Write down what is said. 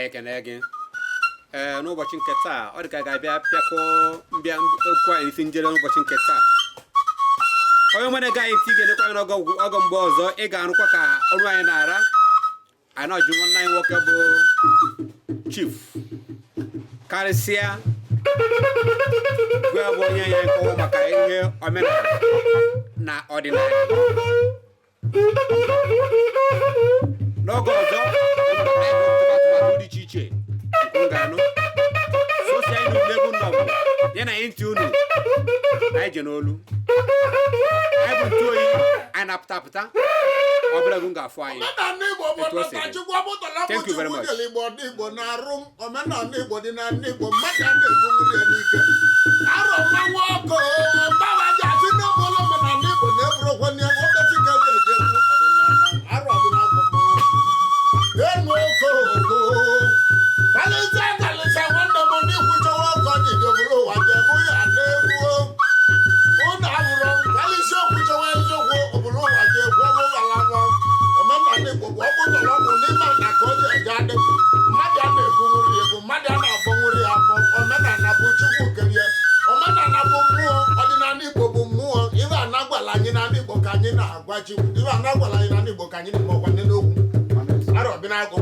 ekene gị n'ụbọchị nke taa ọ dị ka ga-abịa pịakọ mbịa kwa isi njere n'ụbọchị nke taa onye nwere gaghị ntị ga-elekwa anyị n'ọgọ mgbe ọzọ ị ga-arụkwa ka ọrụ anyị na-ara anyị na-ajụ nwanne anyị nwoke bụ Chief Kalisia bụ onye ya nkọwa maka ihe omenala na ọdịnala n'oge ọzọ atụmatụ dị iche iche ga-anụ sosi anyị n'ule bụ nnọbụ ya na anyị ntị unu anyị je n'olu anyị bụ ntụ oyi anyị na-apụta ọ bụla bụ ga-afụ anyị. Thank you very much. Arọ bi na agụ